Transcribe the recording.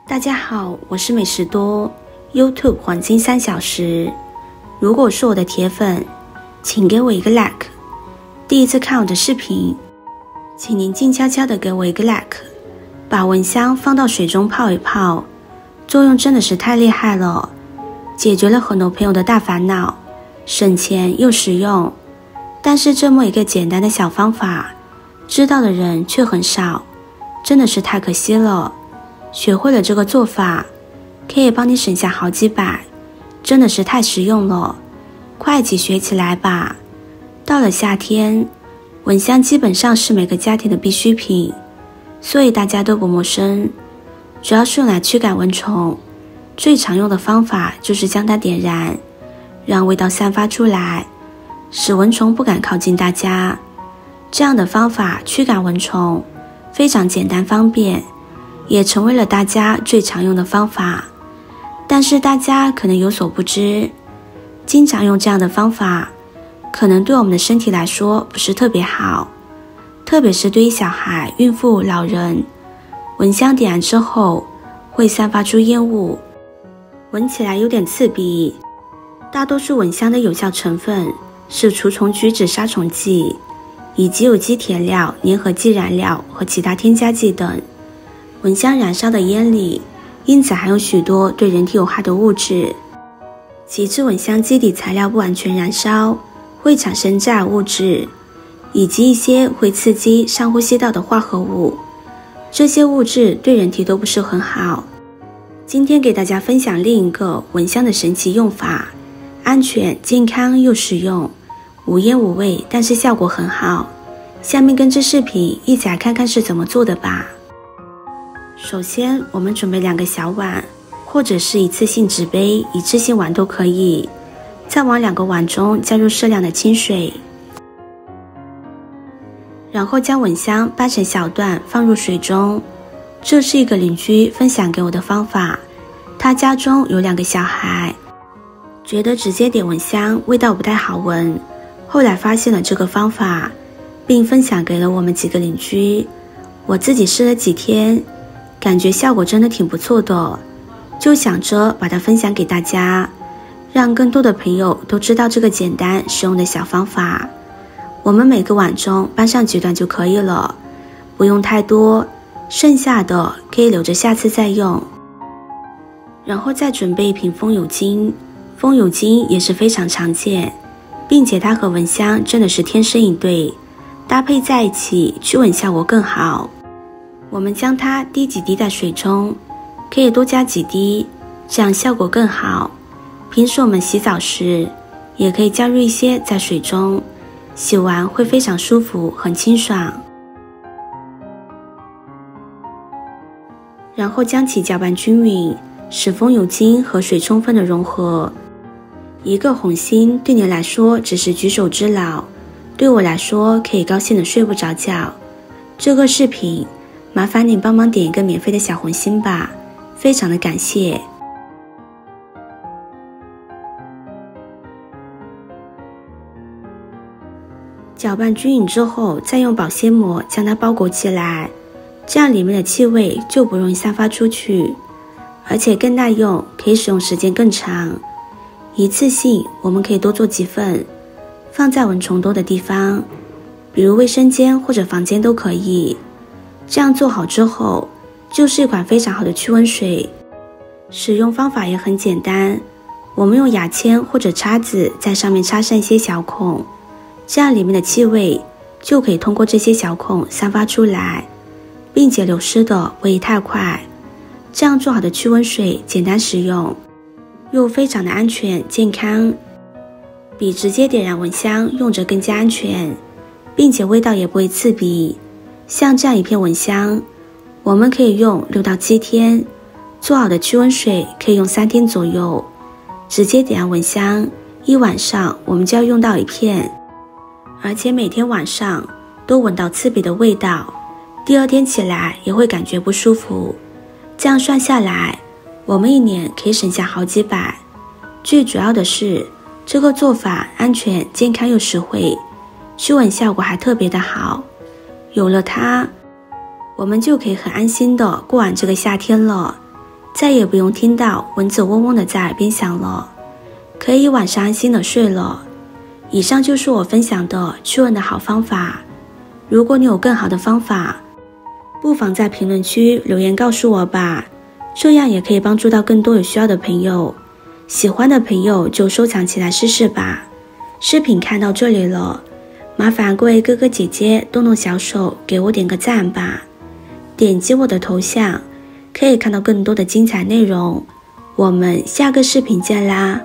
大家好，我是美食多 YouTube 黄金3小时。如果是我的铁粉，请给我一个 like。第一次看我的视频，请您静悄悄地给我一个 like。把蚊香放到水中泡一泡，作用真的是太厉害了，解决了很多朋友的大烦恼，省钱又实用。但是这么一个简单的小方法，知道的人却很少，真的是太可惜了。学会了这个做法，可以帮你省下好几百，真的是太实用了，快一起学起来吧。到了夏天，蚊香基本上是每个家庭的必需品，所以大家都不陌生。主要是用来驱赶蚊虫，最常用的方法就是将它点燃，让味道散发出来，使蚊虫不敢靠近大家。这样的方法驱赶蚊虫非常简单方便，也成为了大家最常用的方法。但是大家可能有所不知，经常用这样的方法，可能对我们的身体来说不是特别好，特别是对于小孩、孕妇、老人，蚊香点燃之后会散发出烟雾，闻起来有点刺鼻。大多数蚊香的有效成分是除虫菊酯杀虫剂，以及有机填料、粘合剂燃料和其他添加剂等。蚊香燃烧的烟里因此含有许多对人体有害的物质，其次蚊香基底材料不完全燃烧，会产生致癌物质，以及一些会刺激上呼吸道的化合物，这些物质对人体都不是很好。今天给大家分享另一个蚊香的神奇用法，安全、健康又实用，无烟无味，但是效果很好。下面跟着视频一起来看看是怎么做的吧。首先我们准备2个小碗，或者是一次性纸杯、一次性碗都可以，再往2个碗中加入适量的清水，然后将蚊香掰成小段放入水中。这是一个邻居分享给我的方法，他家中有2个小孩，觉得直接点蚊香味道不太好闻，后来发现了这个方法，并分享给了我们几个邻居。我自己试了几天，感觉效果真的挺不错的，就想着把它分享给大家，让更多的朋友都知道这个简单实用的小方法。我们每个碗中搬上几段就可以了，不用太多，剩下的可以留着下次再用。然后再准备一瓶风油精，风油精也是非常常见，并且它和蚊香真的是天生一对，搭配在一起驱蚊效果更好。我们将它滴几滴在水中，可以多加几滴，这样效果更好。平时我们洗澡时也可以加入一些在水中，洗完会非常舒服，很清爽。然后将其搅拌均匀，使风油精和水充分的融合。一个红心对你来说只是举手之劳，对我来说可以高兴的睡不着觉。这个视频麻烦你帮忙点一个免费的小红心吧，非常的感谢。搅拌均匀之后，再用保鲜膜将它包裹起来，这样里面的气味就不容易散发出去，而且更耐用，可以使用时间更长。一次性我们可以多做几份，放在蚊虫多的地方，比如卫生间或者房间都可以。这样做好之后，就是一款非常好的驱蚊水。使用方法也很简单，我们用牙签或者叉子在上面插上一些小孔，这样里面的气味就可以通过这些小孔散发出来，并且流失的不会太快。这样做好的驱蚊水简单实用，又非常的安全健康，比直接点燃蚊香用着更加安全，并且味道也不会刺鼻。像这样一片蚊香，我们可以用6到7天，做好的驱蚊水可以用3天左右。直接点燃蚊香，1晚上我们就要用到1片，而且每天晚上都闻到刺鼻的味道，第2天起来也会感觉不舒服。这样算下来，我们1年可以省下好几百。最主要的是，这个做法安全、健康又实惠，驱蚊效果还特别的好。有了它，我们就可以很安心的过完这个夏天了。再也不用听到蚊子嗡嗡的在耳边响了，可以晚上安心的睡了。以上就是我分享的驱蚊的好方法。如果你有更好的方法，不妨在评论区留言告诉我吧，这样也可以帮助到更多有需要的朋友。喜欢的朋友就收藏起来试试吧。视频看到这里了，麻烦各位哥哥姐姐动动小手给我点个赞吧。点击我的头像可以看到更多的精彩内容。我们下个视频见啦！